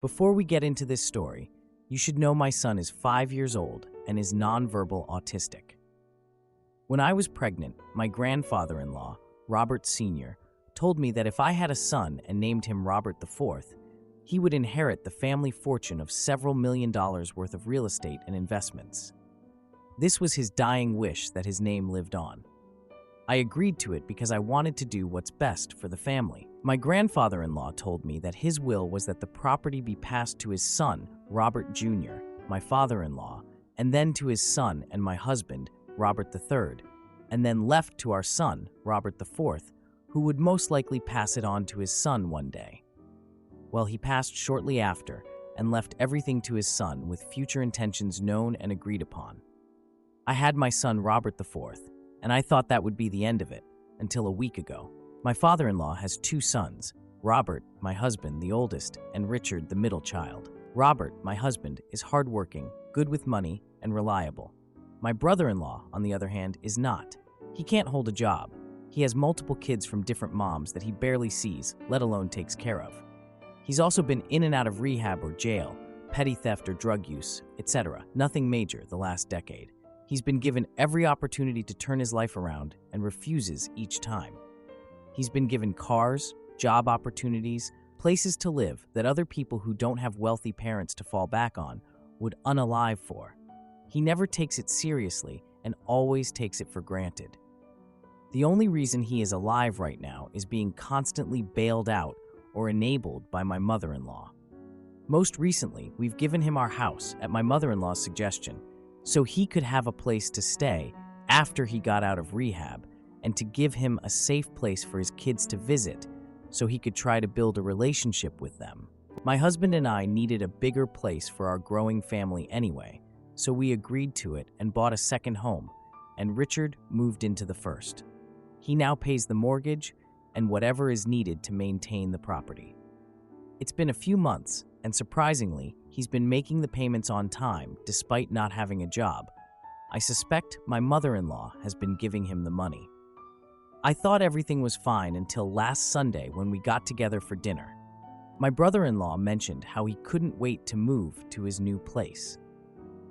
Before we get into this story, you should know my son is 5 years old and is nonverbal autistic. When I was pregnant, my grandfather-in-law, Robert Sr., told me that if I had a son and named him Robert IV, he would inherit the family fortune of several $1,000,000 worth of real estate and investments. This was his dying wish that his name lived on. I agreed to it because I wanted to do what's best for the family. My grandfather-in-law told me that his will was that the property be passed to his son, Robert Jr., my father-in-law, and then to his son and my husband, Robert III, and then left to our son, Robert IV, who would most likely pass it on to his son one day. Well, he passed shortly after and left everything to his son with future intentions known and agreed upon. I had my son Robert IV, and I thought that would be the end of it, until a week ago. My father-in-law has 2 sons, Robert, my husband, the oldest, and Richard, the middle child. Robert, my husband, is hardworking, good with money, and reliable. My brother-in-law, on the other hand, is not. He can't hold a job. He has multiple kids from different moms that he barely sees, let alone takes care of. He's also been in and out of rehab or jail, petty theft or drug use, etc. Nothing major the last decade. He's been given every opportunity to turn his life around and refuses each time. He's been given cars, job opportunities, places to live that other people who don't have wealthy parents to fall back on would unalive for. He never takes it seriously and always takes it for granted. The only reason he is alive right now is being constantly bailed out or enabled by my mother-in-law. Most recently, we've given him our house at my mother-in-law's suggestion, so he could have a place to stay after he got out of rehab and to give him a safe place for his kids to visit so he could try to build a relationship with them. My husband and I needed a bigger place for our growing family anyway, so we agreed to it and bought a second home, and Richard moved into the first. He now pays the mortgage and whatever is needed to maintain the property. It's been a few months, and surprisingly, he's been making the payments on time despite not having a job. I suspect my mother-in-law has been giving him the money. I thought everything was fine until last Sunday when we got together for dinner. My brother-in-law mentioned how he couldn't wait to move to his new place.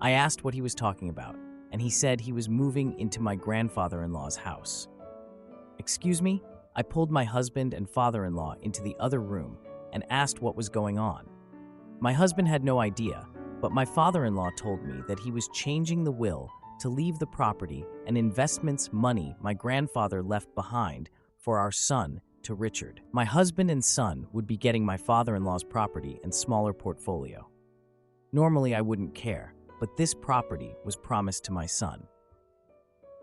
I asked what he was talking about, and he said he was moving into my grandfather-in-law's house. Excuse me? I pulled my husband and father-in-law into the other room and asked what was going on. My husband had no idea, but my father-in-law told me that he was changing the will to leave the property and investments money my grandfather left behind for our son to Richard. My husband and son would be getting my father-in-law's property and smaller portfolio. Normally I wouldn't care, but this property was promised to my son.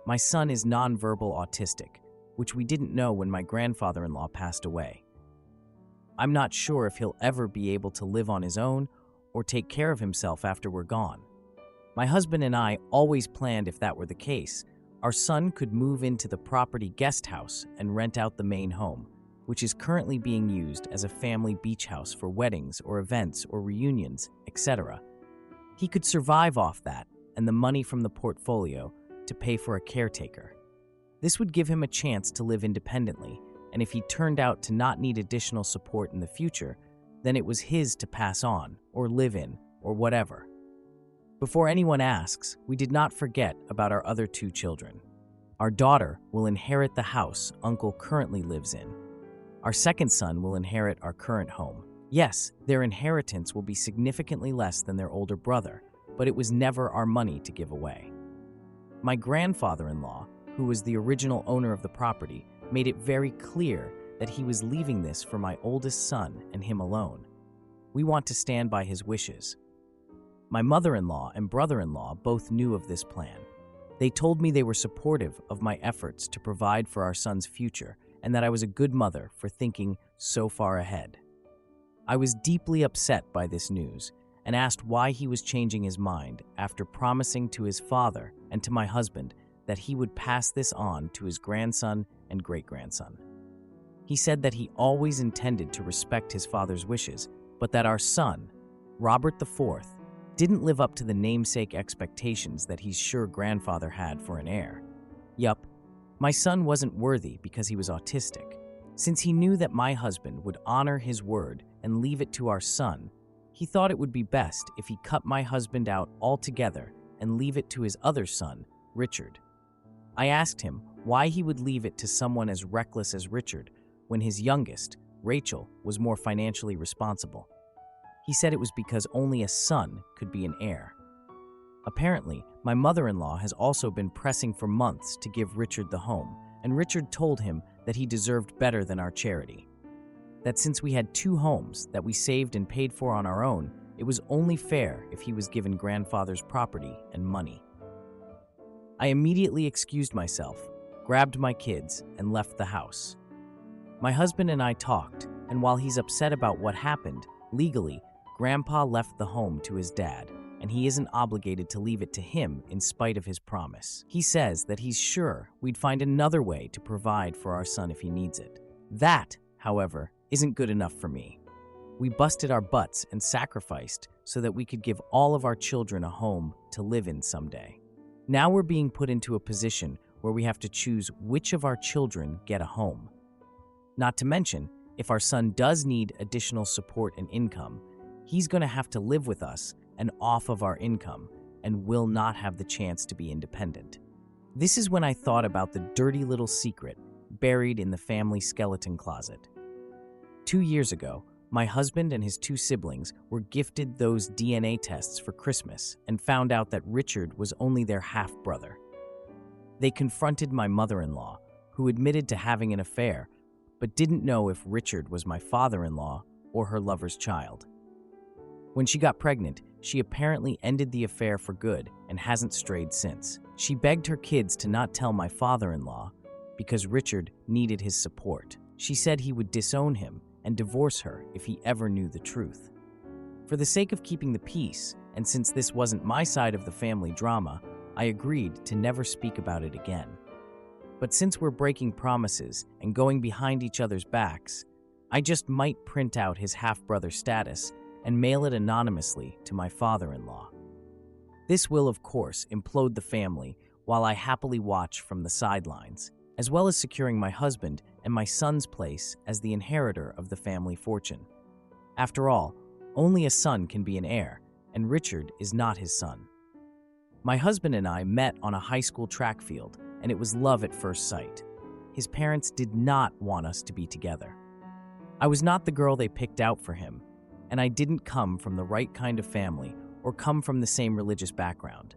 My son is nonverbal autistic, which we didn't know when my grandfather-in-law passed away. I'm not sure if he'll ever be able to live on his own or take care of himself after we're gone. My husband and I always planned if that were the case, our son could move into the property guest house and rent out the main home, which is currently being used as a family beach house for weddings or events or reunions, etc. He could survive off that and the money from the portfolio to pay for a caretaker. This would give him a chance to live independently, and if he turned out to not need additional support in the future, then it was his to pass on, or live in, or whatever. Before anyone asks, we did not forget about our other 2 children. Our daughter will inherit the house Uncle currently lives in. Our second son will inherit our current home. Yes, their inheritance will be significantly less than their older brother, but it was never our money to give away. My grandfather-in-law, who was the original owner of the property, made it very clear that he was leaving this for my oldest son and him alone. We want to stand by his wishes. My mother-in-law and brother-in-law both knew of this plan. They told me they were supportive of my efforts to provide for our son's future and that I was a good mother for thinking so far ahead. I was deeply upset by this news and asked why he was changing his mind after promising to his father and to my husband that he would pass this on to his grandson and great-grandson. He said that he always intended to respect his father's wishes, but that our son, Robert IV, didn't live up to the namesake expectations that he's sure grandfather had for an heir. Yup, my son wasn't worthy because he was autistic. Since he knew that my husband would honor his word and leave it to our son, He thought it would be best if he cut my husband out altogether and leave it to his other son, Richard. I asked him why he would leave it to someone as reckless as Richard when his youngest, Rachel, was more financially responsible. He said it was because only a son could be an heir. Apparently, my mother-in-law has also been pressing for months to give Richard the home, and Richard told him that he deserved better than our charity. That since we had 2 homes that we saved and paid for on our own, it was only fair if he was given grandfather's property and money. I immediately excused myself, grabbed my kids, and left the house. My husband and I talked, and while he's upset about what happened, legally, Grandpa left the home to his dad, and he isn't obligated to leave it to him in spite of his promise. He says that he's sure we'd find another way to provide for our son if he needs it. That, however, isn't good enough for me. We busted our butts and sacrificed so that we could give all of our children a home to live in someday. Now we're being put into a position where we have to choose which of our children get a home. Not to mention, if our son does need additional support and income, he's going to have to live with us and off of our income and will not have the chance to be independent. This is when I thought about the dirty little secret buried in the family skeleton closet. 2 years ago, my husband and his 2 siblings were gifted those DNA tests for Christmas and found out that Richard was only their half-brother. They confronted my mother-in-law, who admitted to having an affair, but didn't know if Richard was my father-in-law or her lover's child. When she got pregnant, she apparently ended the affair for good and hasn't strayed since. She begged her kids to not tell my father-in-law because Richard needed his support. She said he would disown him and divorce her if he ever knew the truth. For the sake of keeping the peace, and since this wasn't my side of the family drama, I agreed to never speak about it again. But since we're breaking promises and going behind each other's backs, I just might print out his half-brother status and mail it anonymously to my father-in-law. This will, of course, implode the family while I happily watch from the sidelines, as well as securing my husband and my son's place as the inheritor of the family fortune. After all, only a son can be an heir, and Richard is not his son. My husband and I met on a high school track field, and it was love at first sight. His parents did not want us to be together. I was not the girl they picked out for him, and I didn't come from the right kind of family or come from the same religious background.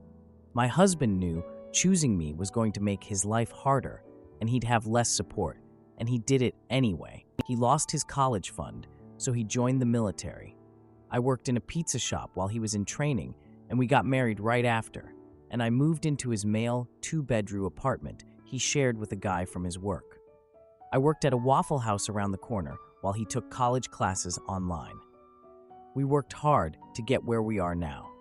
My husband knew choosing me was going to make his life harder, and he'd have less support, and he did it anyway. He lost his college fund, so he joined the military. I worked in a pizza shop while he was in training, and we got married right after, and I moved into his male 2-bedroom apartment he shared with a guy from his work. I worked at a Waffle House around the corner while he took college classes online. We worked hard to get where we are now.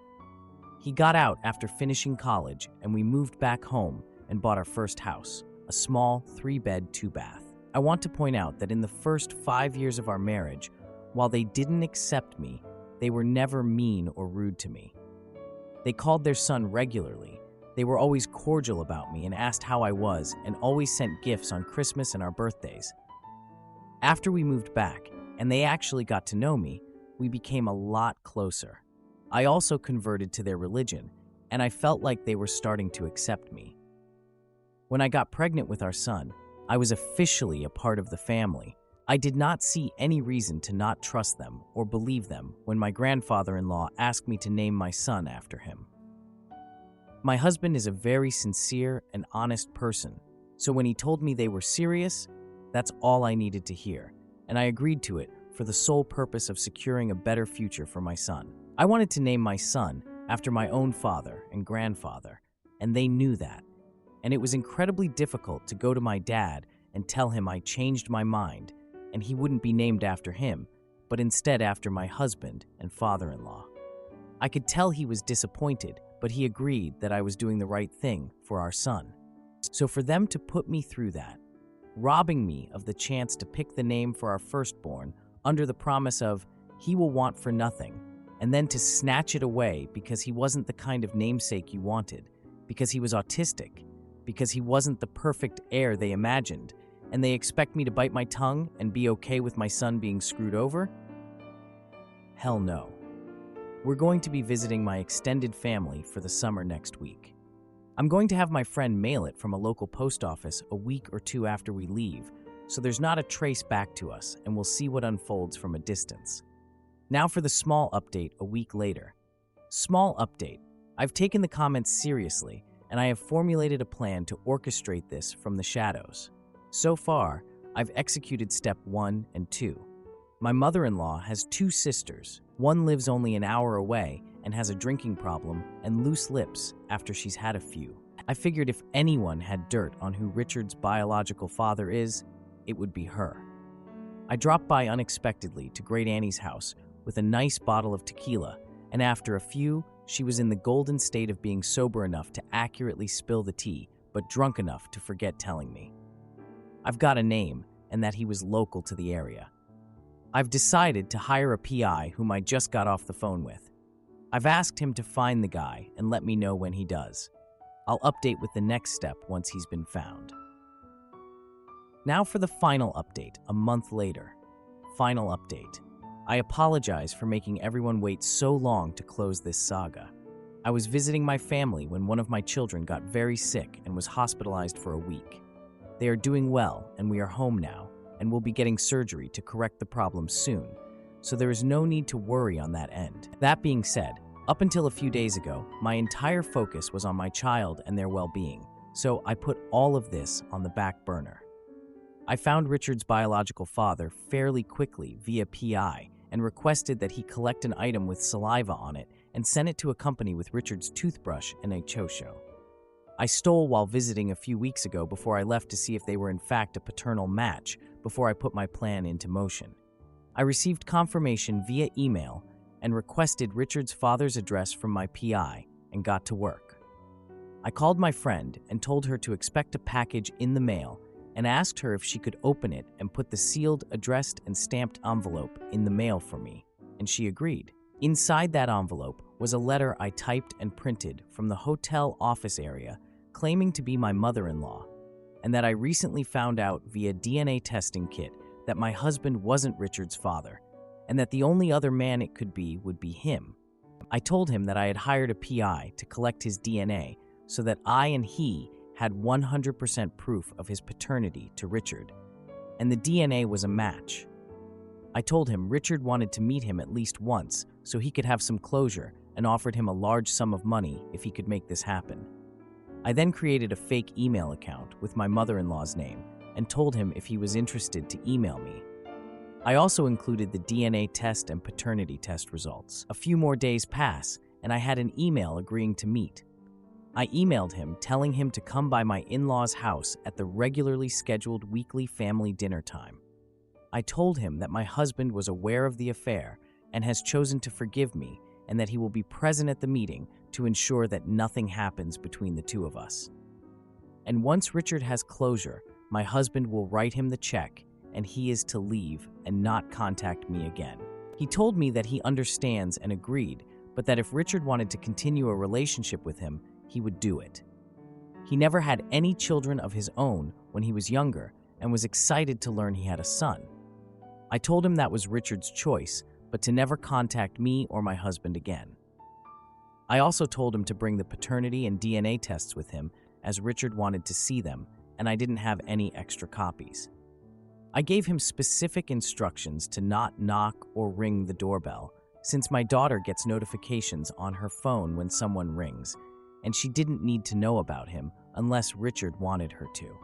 He got out after finishing college, and we moved back home and bought our first house, a small 3-bed, 2-bath. I want to point out that in the first 5 years of our marriage, while they didn't accept me, they were never mean or rude to me. They called their son regularly. They were always cordial about me and asked how I was, and always sent gifts on Christmas and our birthdays. After we moved back, and they actually got to know me, we became a lot closer. I also converted to their religion, and I felt like they were starting to accept me. When I got pregnant with our son, I was officially a part of the family. I did not see any reason to not trust them or believe them when my grandfather-in-law asked me to name my son after him. My husband is a very sincere and honest person, so when he told me they were serious, that's all I needed to hear, and I agreed to it for the sole purpose of securing a better future for my son. I wanted to name my son after my own father and grandfather, and they knew that. And it was incredibly difficult to go to my dad and tell him I changed my mind, and he wouldn't be named after him, but instead after my husband and father-in-law. I could tell he was disappointed, but he agreed that I was doing the right thing for our son. So for them to put me through that, robbing me of the chance to pick the name for our firstborn under the promise of he will want for nothing, and then to snatch it away because he wasn't the kind of namesake you wanted, because he was autistic, because he wasn't the perfect heir they imagined, and they expect me to bite my tongue and be okay with my son being screwed over? Hell no. We're going to be visiting my extended family for the summer next week. I'm going to have my friend mail it from a local post office a week or two after we leave, so there's not a trace back to us, and we'll see what unfolds from a distance. Now for the small update a week later. Small update. I've taken the comments seriously, and I have formulated a plan to orchestrate this from the shadows. So far, I've executed step 1 and 2. My mother-in-law has 2 sisters. One lives only an hour away and has a drinking problem and loose lips after she's had a few. I figured if anyone had dirt on who Richard's biological father is, it would be her. I dropped by unexpectedly to Great Annie's house with a nice bottle of tequila, and after a few, she was in the golden state of being sober enough to accurately spill the tea, but drunk enough to forget telling me. I've got a name, and that he was local to the area. I've decided to hire a PI whom I just got off the phone with. I've asked him to find the guy and let me know when he does. I'll update with the next step once he's been found. Now for the final update, a month later. Final update. I apologize for making everyone wait so long to close this saga. I was visiting my family when one of my children got very sick and was hospitalized for a week. They are doing well, and we are home now, and will be getting surgery to correct the problem soon, so there is no need to worry on that end. That being said, up until a few days ago, my entire focus was on my child and their well-being, so I put all of this on the back burner. I found Richard's biological father fairly quickly via PI and requested that he collect an item with saliva on it and send it to a company with Richard's toothbrush and a chosho. I stole while visiting a few weeks ago before I left to see if they were in fact a paternal match before I put my plan into motion. I received confirmation via email and requested Richard's father's address from my PI and got to work. I called my friend and told her to expect a package in the mail and asked her if she could open it and put the sealed, addressed, and stamped envelope in the mail for me, and she agreed. Inside that envelope was a letter I typed and printed from the hotel office area claiming to be my mother-in-law, and that I recently found out via DNA testing kit that my husband wasn't Richard's father, and that the only other man it could be would be him. I told him that I had hired a PI to collect his DNA so that I and he had 100% proof of his paternity to Richard, and the DNA was a match. I told him Richard wanted to meet him at least once so he could have some closure and offered him a large sum of money if he could make this happen. I then created a fake email account with my mother-in-law's name and told him if he was interested to email me. I also included the DNA test and paternity test results. A few more days pass, and I had an email agreeing to meet. I emailed him telling him to come by my in-laws' house at the regularly scheduled weekly family dinner time. I told him that my husband was aware of the affair and has chosen to forgive me, and that he will be present at the meeting to ensure that nothing happens between the two of us. And once Richard has closure, my husband will write him the check, and he is to leave and not contact me again. He told me that he understands and agreed, but that if Richard wanted to continue a relationship with him, he would do it. He never had any children of his own when he was younger and was excited to learn he had a son. I told him that was Richard's choice, but to never contact me or my husband again. I also told him to bring the paternity and DNA tests with him, as Richard wanted to see them, and I didn't have any extra copies. I gave him specific instructions to not knock or ring the doorbell, since my daughter gets notifications on her phone when someone rings, and she didn't need to know about him unless Richard wanted her to.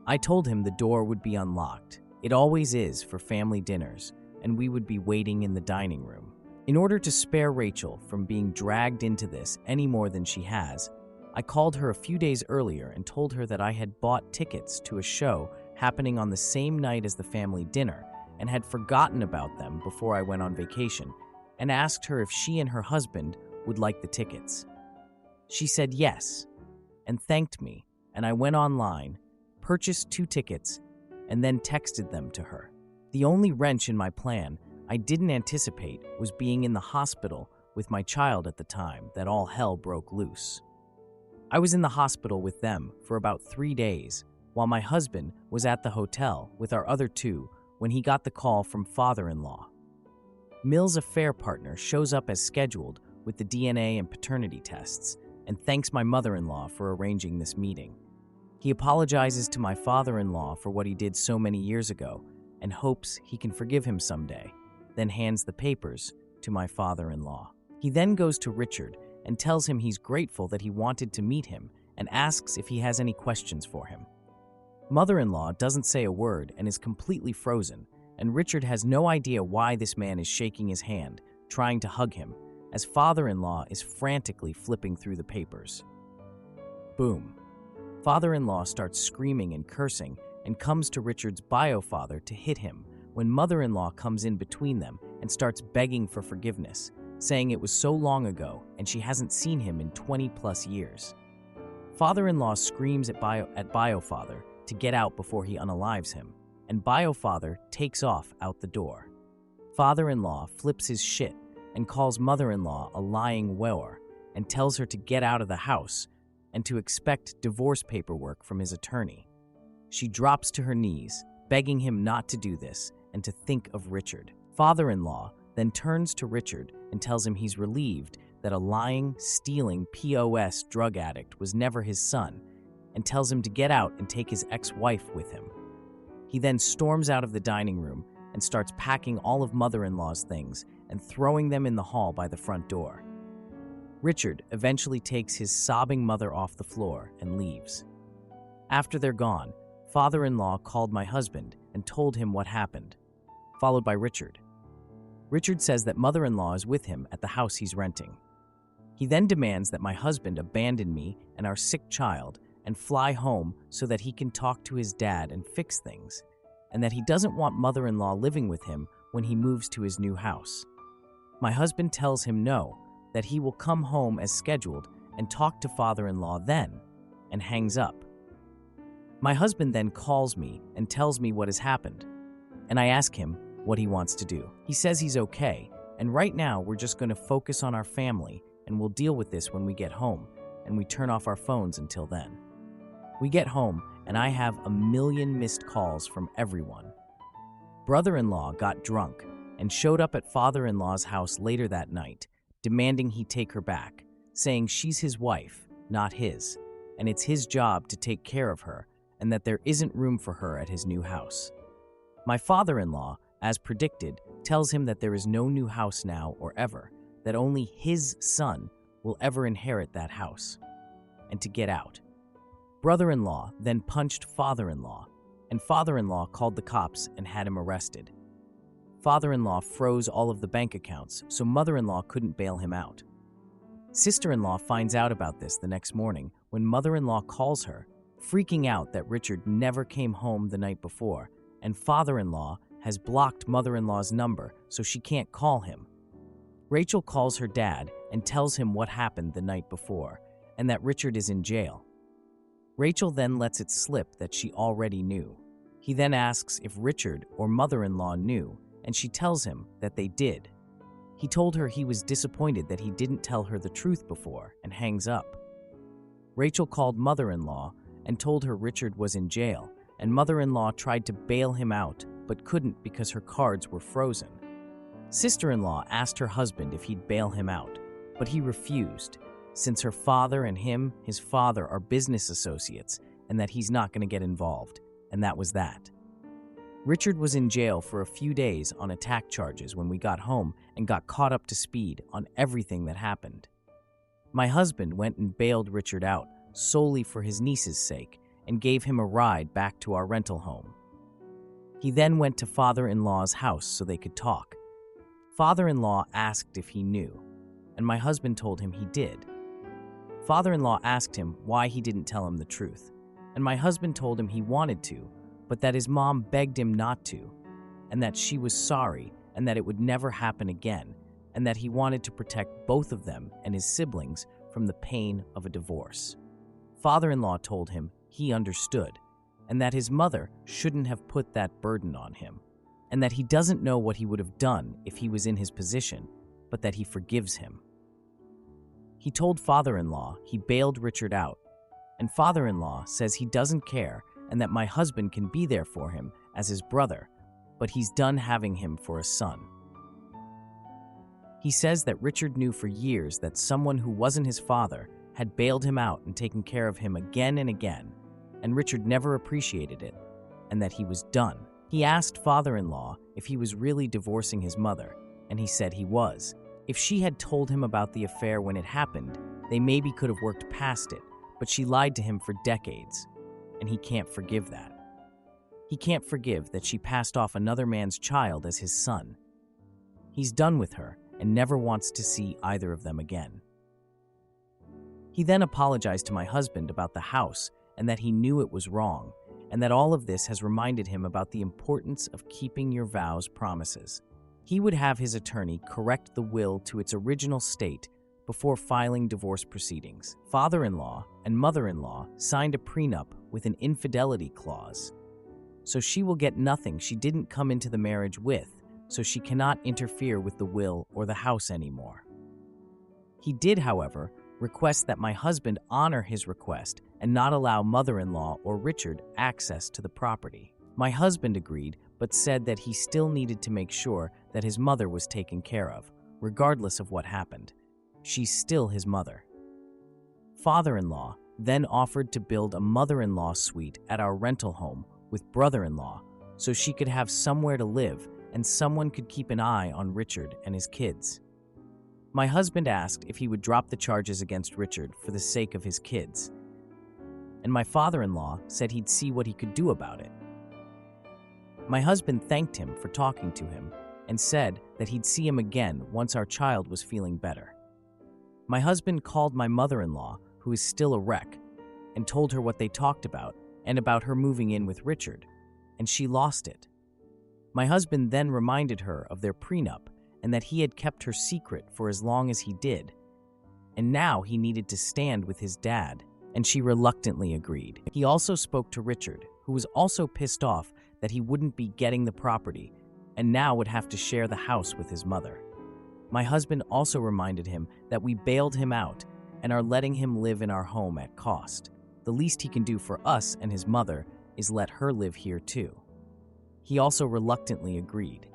I told him the door would be unlocked. It always is for family dinners, and we would be waiting in the dining room. In order to spare Rachel from being dragged into this any more than she has, I called her a few days earlier and told her that I had bought tickets to a show happening on the same night as the family dinner and had forgotten about them before I went on vacation, and asked her if she and her husband would like the tickets. She said yes, and thanked me, and I went online, purchased 2 tickets, and then texted them to her. The only wrench in my plan I didn't anticipate was being in the hospital with my child at the time that all hell broke loose. I was in the hospital with them for about 3 days, while my husband was at the hotel with our other 2 when he got the call from father-in-law. Mill's affair partner shows up as scheduled with the DNA and paternity tests and thanks my mother-in-law for arranging this meeting. He apologizes to my father-in-law for what he did so many years ago and hopes he can forgive him someday, then hands the papers to my father-in-law. He then goes to Richard and tells him he's grateful that he wanted to meet him and asks if he has any questions for him. Mother-in-law doesn't say a word and is completely frozen, and Richard has no idea why this man is shaking his hand, trying to hug him, as father-in-law is frantically flipping through the papers. Boom. Father-in-law starts screaming and cursing and comes to Richard's bio-father to hit him when mother-in-law comes in between them and starts begging for forgiveness, saying it was so long ago and she hasn't seen him in 20+ years. Father-in-law screams at bio-father to get out before he unalives him, and bio-father takes off out the door. Father-in-law flips his shit and calls mother-in-law a lying whore and tells her to get out of the house and to expect divorce paperwork from his attorney. She drops to her knees, begging him not to do this and to think of Richard. Father-in-law then turns to Richard and tells him he's relieved that a lying, stealing POS drug addict was never his son, and tells him to get out and take his ex-wife with him. He then storms out of the dining room and starts packing all of mother-in-law's things and throwing them in the hall by the front door. Richard eventually takes his sobbing mother off the floor and leaves. After they're gone, father-in-law called my husband and told him what happened, followed by Richard. Richard says that mother-in-law is with him at the house he's renting. He then demands that my husband abandon me and our sick child and fly home so that he can talk to his dad and fix things, and that he doesn't want mother-in-law living with him when he moves to his new house. My husband tells him no, that he will come home as scheduled and talk to father-in-law then, and hangs up. My husband then calls me and tells me what has happened, and I ask him what he wants to do. He says he's okay, and right now we're just going to focus on our family and we'll deal with this when we get home, and we turn off our phones until then. We get home, and I have 1,000,000 missed calls from everyone. Brother-in-law got drunk and showed up at father-in-law's house later that night, demanding he take her back, saying she's his wife, not his, and it's his job to take care of her, and that there isn't room for her at his new house. My father-in-law, as predicted, tells him that there is no new house now or ever, that only his son will ever inherit that house, and to get out. Brother-in-law then punched father-in-law, and father-in-law called the cops and had him arrested. Father-in-law froze all of the bank accounts, so mother-in-law couldn't bail him out. Sister-in-law finds out about this the next morning when mother-in-law calls her, freaking out that Richard never came home the night before, and father-in-law has blocked mother-in-law's number so she can't call him. Rachel calls her dad and tells him what happened the night before, and that Richard is in jail. Rachel then lets it slip that she already knew. He then asks if Richard or mother-in-law knew, and she tells him that they did. He told her he was disappointed that he didn't tell her the truth before, and hangs up. Rachel called mother-in-law and told her Richard was in jail, and mother-in-law tried to bail him out but couldn't because her cards were frozen. Sister-in-law asked her husband if he'd bail him out, but he refused, since her father and his father, are business associates, and that he's not going to get involved, and that was that. Richard was in jail for a few days on attack charges when we got home and got caught up to speed on everything that happened. My husband went and bailed Richard out solely for his niece's sake and gave him a ride back to our rental home. He then went to father-in-law's house so they could talk. Father-in-law asked if he knew, and my husband told him he did. Father-in-law asked him why he didn't tell him the truth, and my husband told him he wanted to, but that his mom begged him not to, and that she was sorry and that it would never happen again, and that he wanted to protect both of them and his siblings from the pain of a divorce. Father-in-law told him he understood, and that his mother shouldn't have put that burden on him, and that he doesn't know what he would have done if he was in his position, but that he forgives him. He told father-in-law he bailed Richard out, and father-in-law says he doesn't care and that my husband can be there for him as his brother, but he's done having him for a son. He says that Richard knew for years that someone who wasn't his father had bailed him out and taken care of him again and again, and Richard never appreciated it, and that he was done. He asked father-in-law if he was really divorcing his mother, and he said he was. If she had told him about the affair when it happened, they maybe could have worked past it, but she lied to him for decades, and he can't forgive that. He can't forgive that she passed off another man's child as his son. He's done with her and never wants to see either of them again. He then apologized to my husband about the house and that he knew it was wrong, and that all of this has reminded him about the importance of keeping your vows promises. He would have his attorney correct the will to its original state before filing divorce proceedings. Father-in-law and mother-in-law signed a prenup with an infidelity clause, so she will get nothing she didn't come into the marriage with, so she cannot interfere with the will or the house anymore. He did, however, request that my husband honor his request and not allow mother-in-law or Richard access to the property. My husband agreed, but said that he still needed to make sure that his mother was taken care of, regardless of what happened. She's still his mother. Father-in-law then offered to build a mother-in-law suite at our rental home with brother-in-law so she could have somewhere to live and someone could keep an eye on Richard and his kids. My husband asked if he would drop the charges against Richard for the sake of his kids, and my father-in-law said he'd see what he could do about it. My husband thanked him for talking to him and said that he'd see him again once our child was feeling better. My husband called my mother-in-law, who is still a wreck, and told her what they talked about and about her moving in with Richard, and she lost it. My husband then reminded her of their prenup and that he had kept her secret for as long as he did, and now he needed to stand with his dad, and she reluctantly agreed. He also spoke to Richard, who was also pissed off that he wouldn't be getting the property and now would have to share the house with his mother. My husband also reminded him that we bailed him out and are letting him live in our home at cost. The least he can do for us and his mother is let her live here too. He also reluctantly agreed.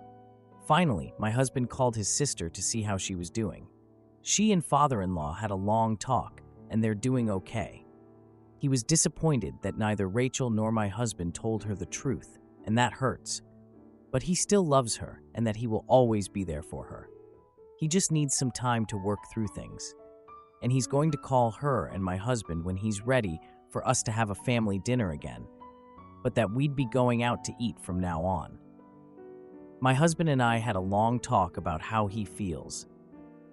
Finally, my husband called his sister to see how she was doing. She and father-in-law had a long talk, and they're doing okay. He was disappointed that neither Rachel nor my husband told her the truth, and that hurts. But he still loves her, and that he will always be there for her. He just needs some time to work through things. And he's going to call her and my husband when he's ready for us to have a family dinner again, but that we'd be going out to eat from now on. My husband and I had a long talk about how he feels,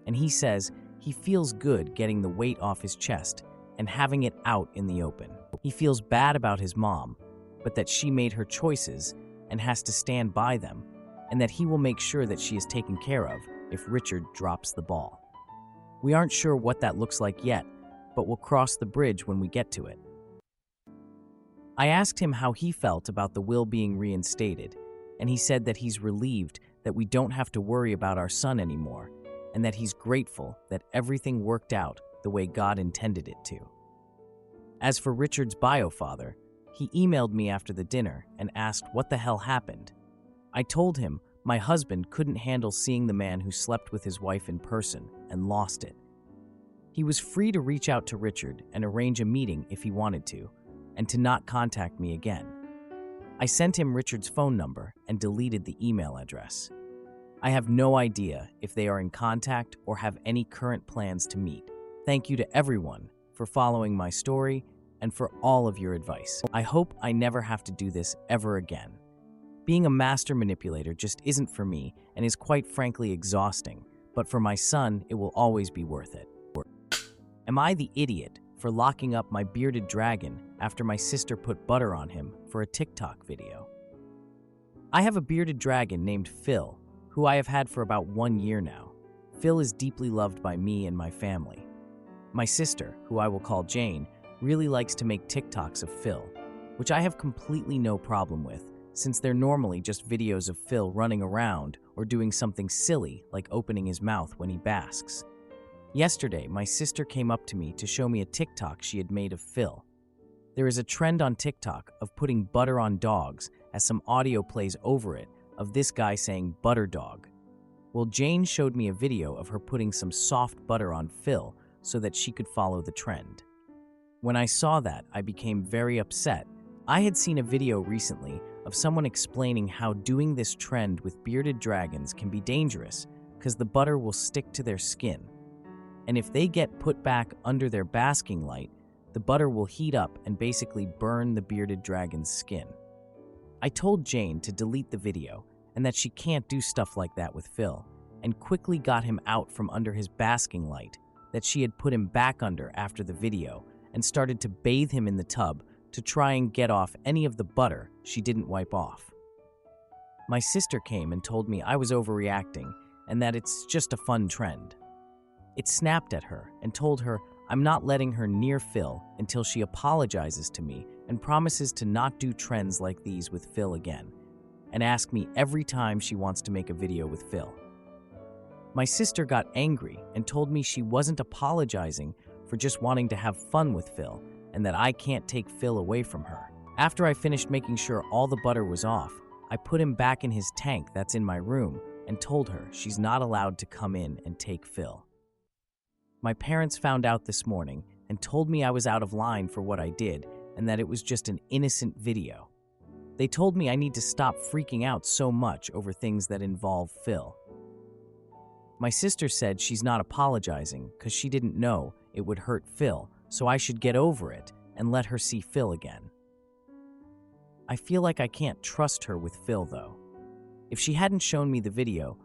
and he says he feels good getting the weight off his chest and having it out in the open. He feels bad about his mom, but that she made her choices and has to stand by them, and that he will make sure that she is taken care of if Richard drops the ball. We aren't sure what that looks like yet, but we'll cross the bridge when we get to it. I asked him how he felt about the will being reinstated, and he said that he's relieved that we don't have to worry about our son anymore, and that he's grateful that everything worked out the way God intended it to. As for Richard's biofather, he emailed me after the dinner and asked what the hell happened. I told him my husband couldn't handle seeing the man who slept with his wife in person and lost it. He was free to reach out to Richard and arrange a meeting if he wanted to, and to not contact me again. I sent him Richard's phone number and deleted the email address. I have no idea if they are in contact or have any current plans to meet. Thank you to everyone for following my story and for all of your advice. I hope I never have to do this ever again. Being a master manipulator just isn't for me and is quite frankly exhausting, but for my son, it will always be worth it. Am I the idiot for locking up my bearded dragon after my sister put butter on him for a TikTok video? I have a bearded dragon named Phil, who I have had for about 1 year now. Phil is deeply loved by me and my family. My sister, who I will call Jane, really likes to make TikToks of Phil, which I have completely no problem with, since they're normally just videos of Phil running around or doing something silly like opening his mouth when he basks. Yesterday, my sister came up to me to show me a TikTok she had made of Phil. There is a trend on TikTok of putting butter on dogs as some audio plays over it of this guy saying butter dog. Well, Jane showed me a video of her putting some soft butter on Phil so that she could follow the trend. When I saw that, I became very upset. I had seen a video recently of someone explaining how doing this trend with bearded dragons can be dangerous because the butter will stick to their skin. And if they get put back under their basking light, the butter will heat up and basically burn the bearded dragon's skin. I told Jane to delete the video and that she can't do stuff like that with Phil, and quickly got him out from under his basking light that she had put him back under after the video, and started to bathe him in the tub to try and get off any of the butter she didn't wipe off. My sister came and told me I was overreacting and that it's just a fun trend. It snapped at her and told her I'm not letting her near Phil until she apologizes to me and promises to not do trends like these with Phil again, and ask me every time she wants to make a video with Phil. My sister got angry and told me she wasn't apologizing for just wanting to have fun with Phil and that I can't take Phil away from her. After I finished making sure all the butter was off, I put him back in his tank that's in my room and told her she's not allowed to come in and take Phil. My parents found out this morning and told me I was out of line for what I did and that it was just an innocent video. They told me I need to stop freaking out so much over things that involve Phil. My sister said she's not apologizing because she didn't know it would hurt Phil, so I should get over it and let her see Phil again. I feel like I can't trust her with Phil, though. If she hadn't shown me the video,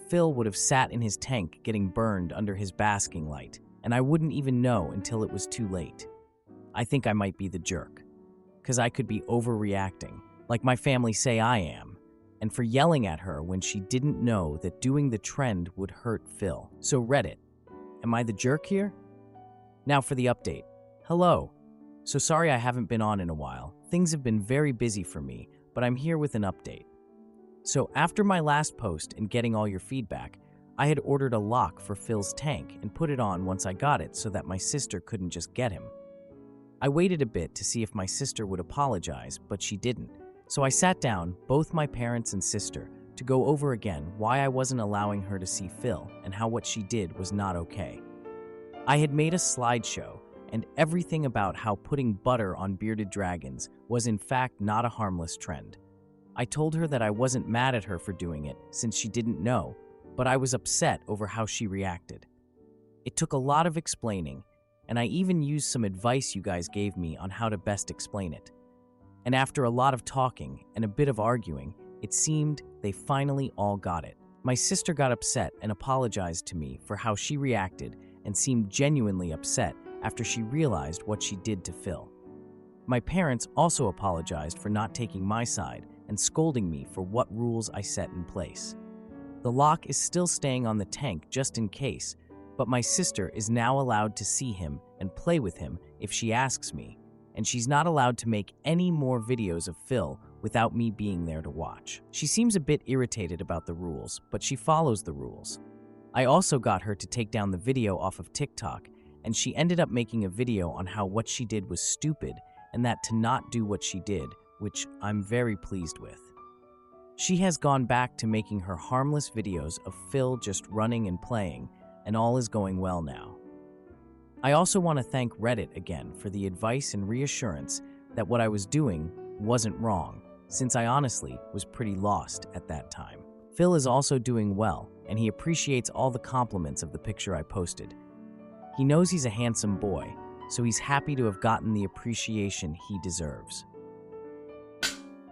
Phil would have sat in his tank getting burned under his basking light, and I wouldn't even know until it was too late. I think I might be the jerk, because I could be overreacting, like my family say I am, and for yelling at her when she didn't know that doing the trend would hurt Phil. So Reddit, am I the jerk here? Now for the update. Hello. So sorry I haven't been on in a while. Things have been very busy for me, but I'm here with an update. So after my last post and getting all your feedback, I had ordered a lock for Phil's tank and put it on once I got it so that my sister couldn't just get him. I waited a bit to see if my sister would apologize, but she didn't. So I sat down, both my parents and sister, to go over again why I wasn't allowing her to see Phil and how what she did was not okay. I had made a slideshow and everything about how putting butter on bearded dragons was in fact not a harmless trend. I told her that I wasn't mad at her for doing it since she didn't know, but I was upset over how she reacted. It took a lot of explaining, and I even used some advice you guys gave me on how to best explain it. And after a lot of talking and a bit of arguing, it seemed they finally all got it. My sister got upset and apologized to me for how she reacted and seemed genuinely upset after she realized what she did to Phil. My parents also apologized for not taking my side and scolding me for what rules I set in place. The lock is still staying on the tank just in case, but my sister is now allowed to see him and play with him if she asks me, and she's not allowed to make any more videos of Phil without me being there to watch. She seems a bit irritated about the rules, but she follows the rules. I also got her to take down the video off of TikTok, and she ended up making a video on how what she did was stupid and that to not do what she did, which I'm very pleased with. She has gone back to making her harmless videos of Phil just running and playing, and all is going well now. I also want to thank Reddit again for the advice and reassurance that what I was doing wasn't wrong, since I honestly was pretty lost at that time. Phil is also doing well, and he appreciates all the compliments of the picture I posted. He knows he's a handsome boy, so he's happy to have gotten the appreciation he deserves.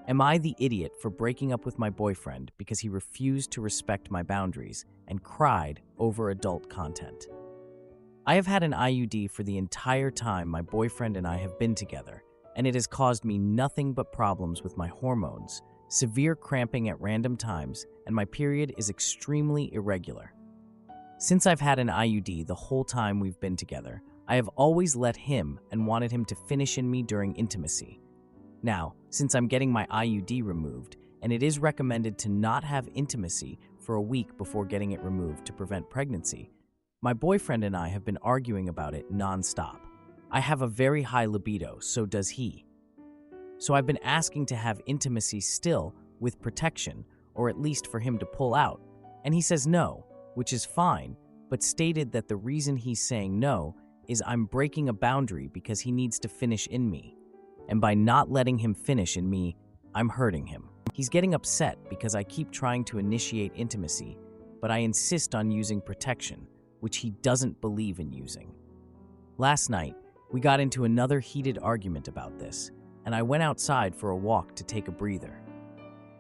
Am I the idiot for breaking up with my boyfriend because he refused to respect my boundaries and cried over adult content? I have had an IUD for the entire time my boyfriend and I have been together, and it has caused me nothing but problems with my hormones, severe cramping at random times, and my period is extremely irregular. Since I've had an IUD the whole time we've been together, I have always let him and wanted him to finish in me during intimacy. Now, since I'm getting my IUD removed, and it is recommended to not have intimacy for a week before getting it removed to prevent pregnancy, my boyfriend and I have been arguing about it nonstop. I have a very high libido, so does he. So I've been asking to have intimacy still with protection, or at least for him to pull out, And he says no, which is fine, but stated that the reason he's saying no is I'm breaking a boundary because he needs to finish in me. And by not letting him finish in me, I'm hurting him. He's getting upset because I keep trying to initiate intimacy, but I insist on using protection, which he doesn't believe in using. Last night, we got into another heated argument about this, and I went outside for a walk to take a breather.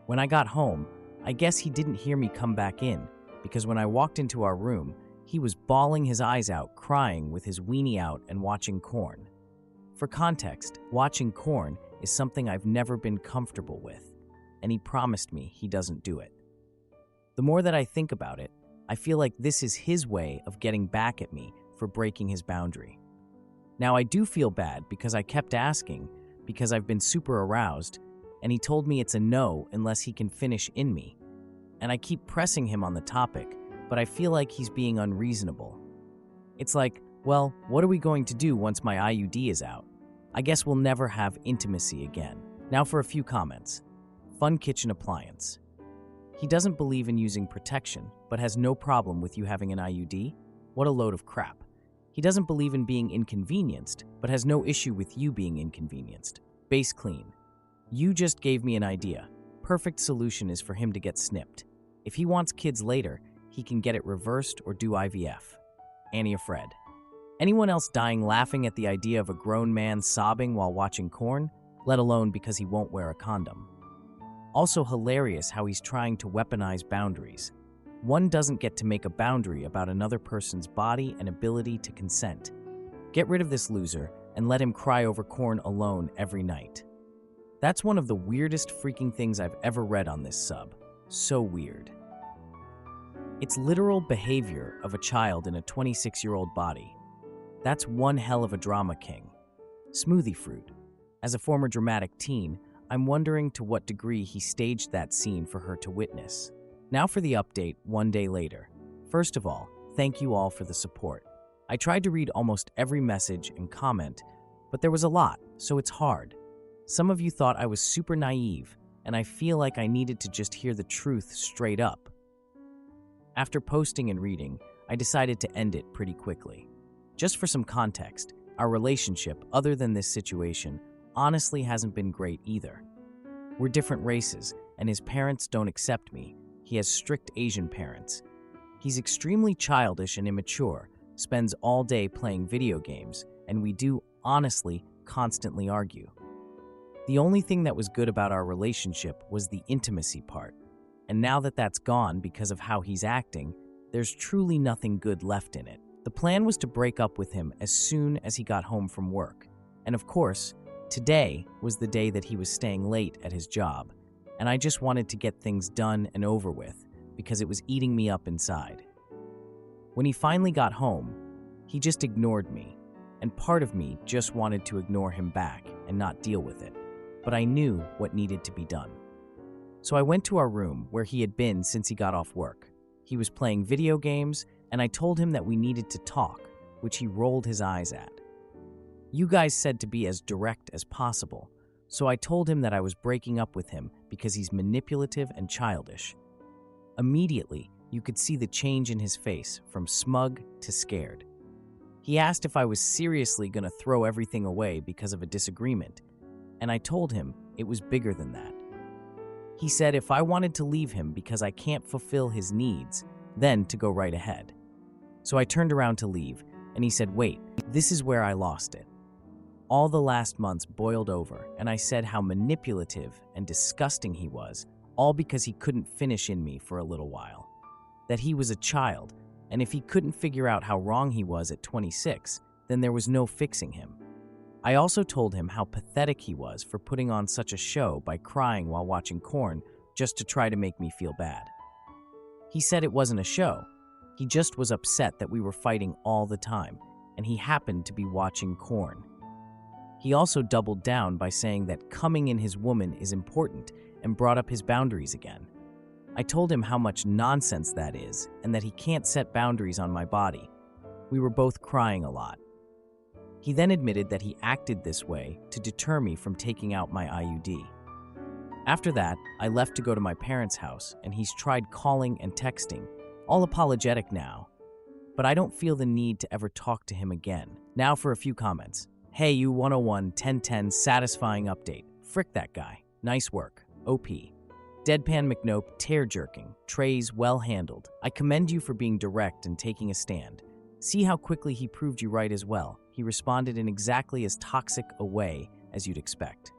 When I got home, I guess he didn't hear me come back in, because when I walked into our room, he was bawling his eyes out, crying with his weenie out and watching Korn. For context, watching Korn is something I've never been comfortable with, and he promised me he doesn't do it. The more that I think about it, I feel like this is his way of getting back at me for breaking his boundary. Now, I do feel bad because I kept asking, because I've been super aroused, and he told me it's a no unless he can finish in me. And I keep pressing him on the topic, but I feel like he's being unreasonable. It's like, well, what are we going to do once my IUD is out? I guess we'll never have intimacy again. Now for a few comments. Fun kitchen appliance. He doesn't believe in using protection, but has no problem with you having an IUD? What a load of crap. He doesn't believe in being inconvenienced, but has no issue with you being inconvenienced. Base clean. You just gave me an idea. Perfect solution is for him to get snipped. If he wants kids later, he can get it reversed or do IVF. Annie or Fred. Anyone else dying laughing at the idea of a grown man sobbing while watching Korn, let alone because he won't wear a condom. Also hilarious how he's trying to weaponize boundaries. One doesn't get to make a boundary about another person's body and ability to consent. Get rid of this loser and let him cry over Korn alone every night. That's one of the weirdest freaking things I've ever read on this sub. So weird. It's literal behavior of a child in a 26-year-old body. That's one hell of a drama king. Smoothie fruit. As a former dramatic teen, I'm wondering to what degree he staged that scene for her to witness. Now for the update one day later. First of all, thank you all for the support. I tried to read almost every message and comment, but there was a lot, so it's hard. Some of you thought I was super naive, and I feel like I needed to just hear the truth straight up. After posting and reading, I decided to end it pretty quickly. Just for some context, our relationship, other than this situation, honestly hasn't been great either. We're different races, and his parents don't accept me. He has strict Asian parents. He's extremely childish and immature, spends all day playing video games, and we do, honestly, constantly argue. The only thing that was good about our relationship was the intimacy part, and now that that's gone because of how he's acting, there's truly nothing good left in it. The plan was to break up with him as soon as he got home from work, and of course, today was the day that he was staying late at his job, and I just wanted to get things done and over with because it was eating me up inside. When he finally got home, he just ignored me, and part of me just wanted to ignore him back and not deal with it, but I knew what needed to be done. So I went to our room where he had been since he got off work. He was playing video games, and I told him that we needed to talk, which he rolled his eyes at. You guys said to be as direct as possible, so I told him that I was breaking up with him because he's manipulative and childish. Immediately, you could see the change in his face from smug to scared. He asked if I was seriously going to throw everything away because of a disagreement, and I told him it was bigger than that. He said if I wanted to leave him because I can't fulfill his needs, then to go right ahead. So I turned around to leave, and he said, wait, this is where I lost it. All the last months boiled over, and I said how manipulative and disgusting he was, all because he couldn't finish in me for a little while. That he was a child, and if he couldn't figure out how wrong he was at 26, then there was no fixing him. I also told him how pathetic he was for putting on such a show by crying while watching Korn just to try to make me feel bad. He said it wasn't a show. He just was upset that we were fighting all the time, and he happened to be watching Korn. He also doubled down by saying that coming in his woman is important and brought up his boundaries again. I told him how much nonsense that is and that he can't set boundaries on my body. We were both crying a lot. He then admitted that he acted this way to deter me from taking out my IUD. After that, I left to go to my parents' house, and he's tried calling and texting, all apologetic now, but I don't feel the need to ever talk to him again. Now for a few comments. Hey, you 101 1010 satisfying update. Frick that guy. Nice work. OP. Deadpan McNope tear jerking. Trays well handled. I commend you for being direct and taking a stand. See how quickly he proved you right as well. He responded in exactly as toxic a way as you'd expect.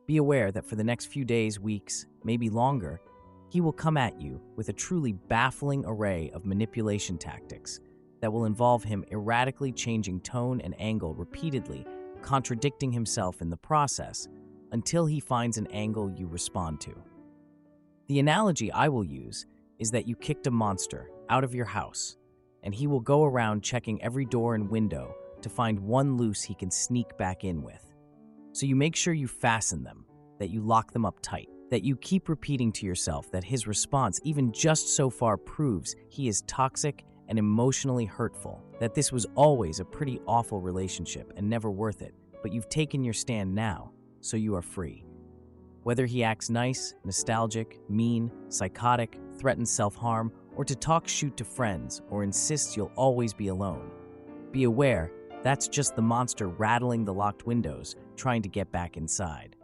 Be aware that for the next few days, weeks, maybe longer, he will come at you with a truly baffling array of manipulation tactics that will involve him erratically changing tone and angle repeatedly, contradicting himself in the process until he finds an angle you respond to. The analogy I will use is that you kicked a monster out of your house, and he will go around checking every door and window to find one loose he can sneak back in with. So you make sure you fasten them, that you lock them up tight, that you keep repeating to yourself that his response, even just so far, proves he is toxic and emotionally hurtful, that this was always a pretty awful relationship and never worth it, but you've taken your stand now, so you are free. Whether he acts nice, nostalgic, mean, psychotic, threatens self-harm, or to talk shoot to friends, or insists you'll always be alone, be aware that's just the monster rattling the locked windows, trying to get back inside.